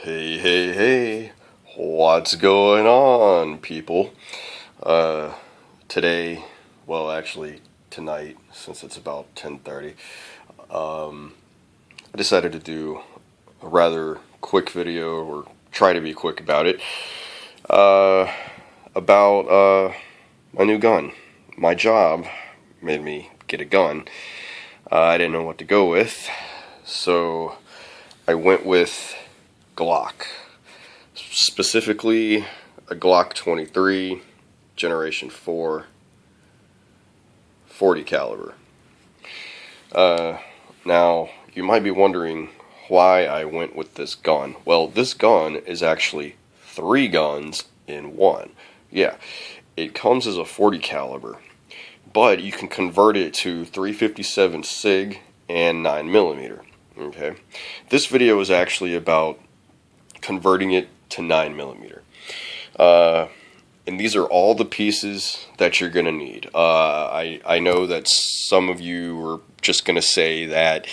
Hey, hey, hey, what's going on, people? Today, well, actually, tonight, since it's about 10:30, I decided to do a rather quick video, or try to be quick about it, about my new gun. My job made me get a gun. I didn't know what to go with, so I went with Glock. Specifically, a Glock 23, Generation 4, 40 caliber. Now, you might be wondering why I went with this gun. Well, this gun is actually 3 guns in one. Yeah, it comes as a 40 caliber, but you can convert it to 357 SIG and 9mm. Okay, this video is actually about converting it to 9mm. And these are all the pieces that you're going to need. I know that some of you are just going to say that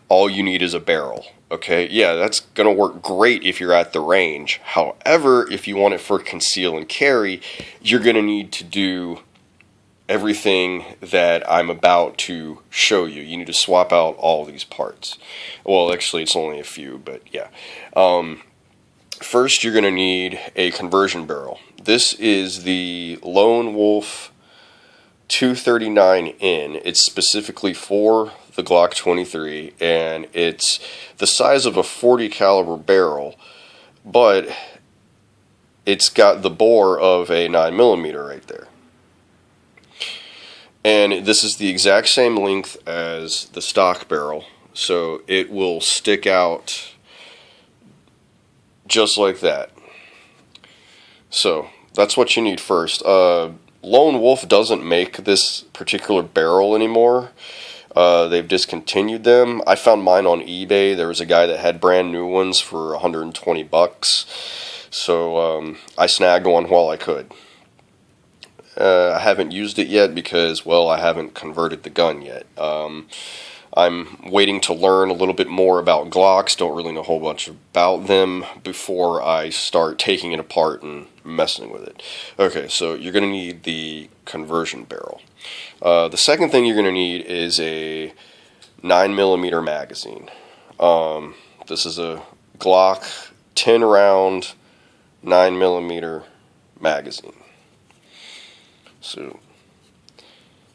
all you need is a barrel. Okay, yeah, that's going to work great if you're at the range. However, if you want it for conceal and carry, you're going to need to do everything that I'm about to show you. You need to swap out all these parts. Well, actually, it's only a few, but yeah. First, you're going to need a conversion barrel. This is the Lone Wolf 239N. It's specifically for the Glock 23, and it's the size of a 40 caliber barrel, but it's got the bore of a 9mm right there. And this is the exact same length as the stock barrel, so it will stick out just like that. So that's what you need first. Lone Wolf doesn't make this particular barrel anymore. They've discontinued them. I found mine on eBay. There was a guy that had brand new ones for 120 bucks. So I snagged one while I could. I haven't used it yet because, well, I haven't converted the gun yet. I'm waiting to learn a little bit more about Glocks. Don't really know a whole bunch about them before I start taking it apart and messing with it. Okay, so you're going to need the conversion barrel. The second thing you're going to need is a 9mm magazine. This is a Glock 10 round 9mm magazine. So,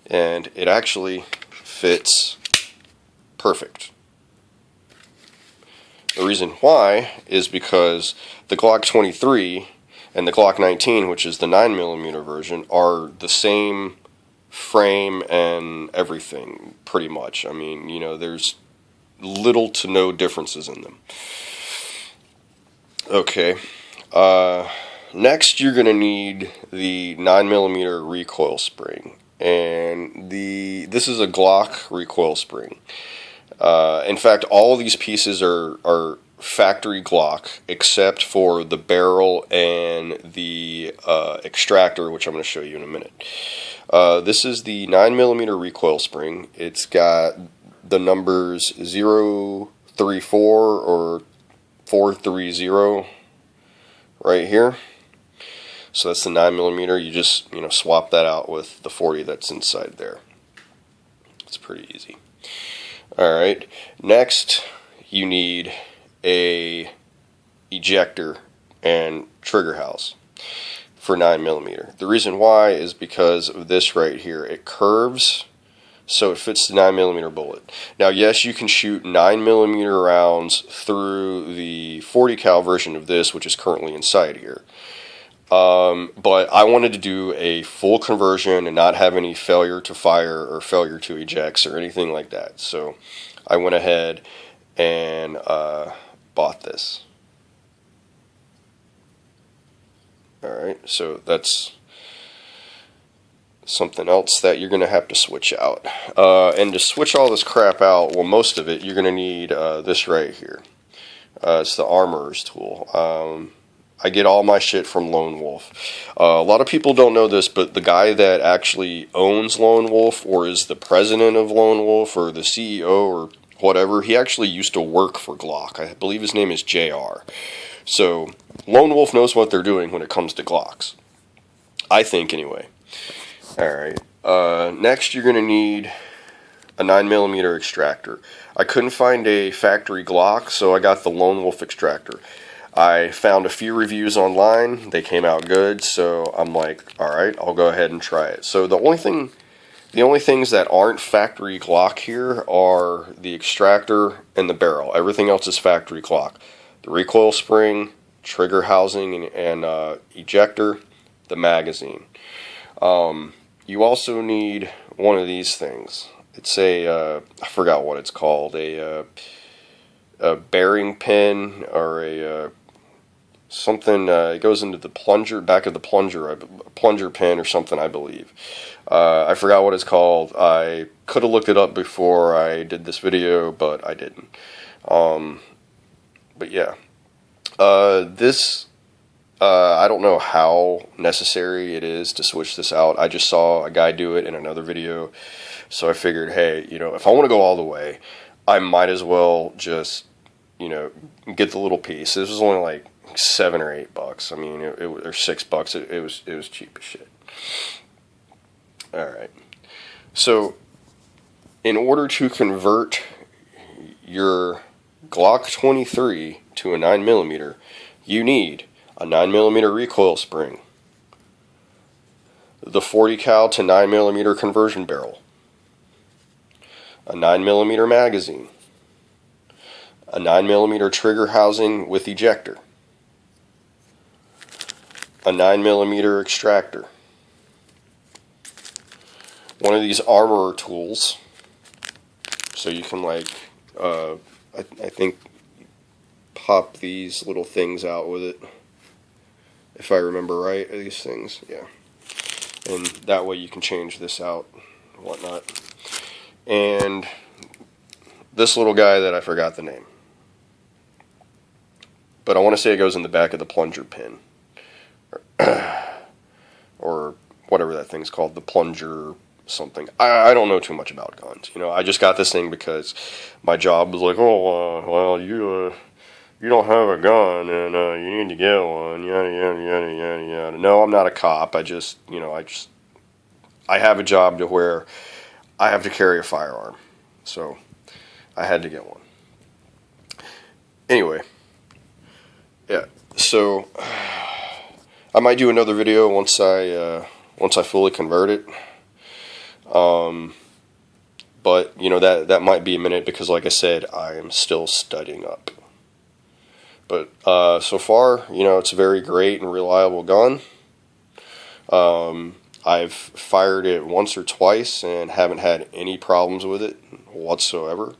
and it actually fits perfect. The reason why is because the Glock 23 and the Glock 19, which is the 9mm version, are the same frame and everything, pretty much. I mean, you know, there's little to no differences in them. Okay. Next, you're going to need the 9mm recoil spring, and this is a Glock recoil spring. In fact, all of these pieces are factory Glock, except for the barrel and the extractor, which I'm going to show you in a minute. This is the 9mm recoil spring. It's got the numbers 034 or 430 right here. So that's the 9mm. You just, swap that out with the 40 that's inside there. It's pretty easy. Alright, next you need a ejector and trigger house for 9mm. The reason why is because of this right here. It curves so it fits the 9mm bullet. Now, yes, you can shoot 9mm rounds through the 40 cal version of this, which is currently inside here. But I wanted to do a full conversion and not have any failure to fire or failure to ejects or anything like that. So I went ahead and bought this. Alright, so that's something else that you're going to have to switch out. And to switch all this crap out, well, most of it, you're going to need this right here. It's the armorer's tool. I get all my shit from Lone Wolf. A lot of people don't know this, but the guy that actually owns Lone Wolf, or is the president of Lone Wolf, or the CEO, or whatever. He actually used to work for Glock. I believe his name is JR. So Lone Wolf knows what they're doing when it comes to Glocks. I think, anyway. Alright. Next, you're going to need a 9mm extractor. I couldn't find a factory Glock, so I got the Lone Wolf extractor. I found a few reviews online. They came out good, so I'm like, alright, I'll go ahead and try it. So the only things that aren't factory Glock here are the extractor and the barrel. Everything else is factory Glock. The recoil spring, trigger housing, and ejector, the magazine. You also need one of these things. It's I forgot what it's called, a bearing pin, or something, it goes into the plunger, back of the plunger, a plunger pin or something, I believe. I forgot what it's called. I could have looked it up before I did this video, but I didn't. But yeah. I don't know how necessary it is to switch this out. I just saw a guy do it in another video, so I figured, hey, if I want to go all the way, I might as well just, get the little piece. This was only like $7 or $8. I mean, or $6. It was cheap as shit. All right. So, in order to convert your Glock 23 to a 9mm, you need a 9mm recoil spring, the 40 cal to 9mm conversion barrel, a 9mm magazine, a 9mm trigger housing with ejector, a 9mm extractor, one of these armorer tools, so you can I think pop these little things out with it, if I remember right, these things, yeah, and that way you can change this out and whatnot. And this little guy that I forgot the name, but I want to say it goes in the back of the plunger pin, or whatever that thing's called, the plunger something. I don't know too much about guns. I just got this thing because my job was like, well, you don't have a gun and you need to get one, yada yada yada yada yada. No, I'm not a cop. I have a job to where I have to carry a firearm, so I had to get one. Anyway, yeah. So I might do another video once I fully convert it. But that might be a minute because, like I said, I am still studying up. But so far, it's a very great and reliable gun. I've fired it once or twice and haven't had any problems with it whatsoever.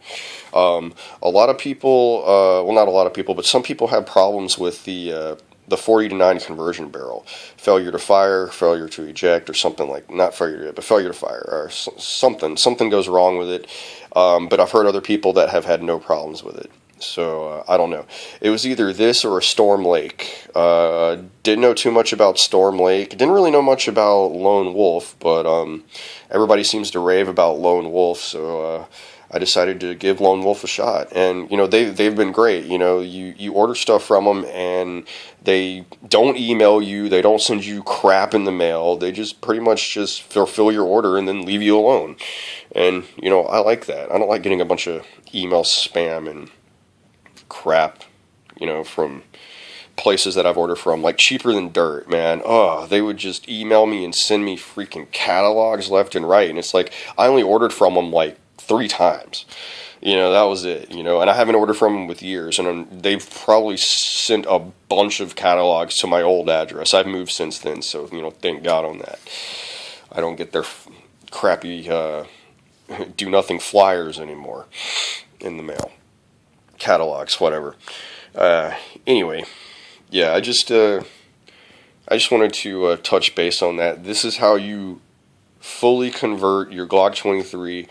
A lot of people, well, not a lot of people, but some people have problems with the 40-9 conversion barrel. Failure to fire, failure to eject, or something like, not failure to, but failure to fire, or something goes wrong with it. But I've heard other people that have had no problems with it. So, I don't know. It was either this or a Storm Lake. Didn't know too much about Storm Lake. Didn't really know much about Lone Wolf, but everybody seems to rave about Lone Wolf, so I decided to give Lone Wolf a shot. And, they've been great. You order stuff from them, and they don't email you. They don't send you crap in the mail. They just pretty much just fulfill your order and then leave you alone. And, I like that. I don't like getting a bunch of email spam and crap, from places that I've ordered from, like Cheaper Than Dirt, man. Oh, they would just email me and send me freaking catalogs left and right, and it's like, I only ordered from them like 3 times. That was it, and I haven't ordered from them with years, and they've probably sent a bunch of catalogs to my old address. I've moved since then, so, thank God on that. I don't get their crappy do-nothing flyers anymore in the mail. Catalogs, whatever. Anyway, yeah, I just wanted to touch base on that. This is how you fully convert your Glock 23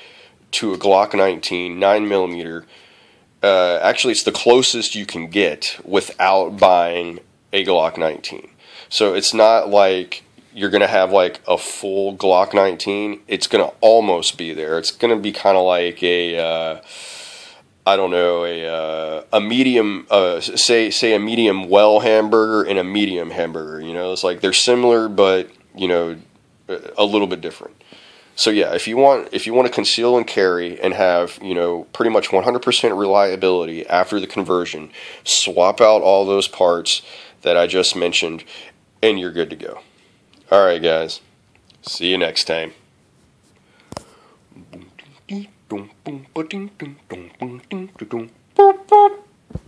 to a Glock 19 9mm. Actually, it's the closest you can get without buying a Glock 19. So it's not like you're going to have like a full Glock 19. It's going to almost be there. It's going to be kind of like a I don't know, a medium, say a medium well hamburger and a medium hamburger. You know, it's like they're similar, but you know, a little bit different. So yeah, if you want to conceal and carry and have, you know, pretty much 100% reliability after the conversion, swap out all those parts that I just mentioned, and you're good to go. All right, guys. See you next time.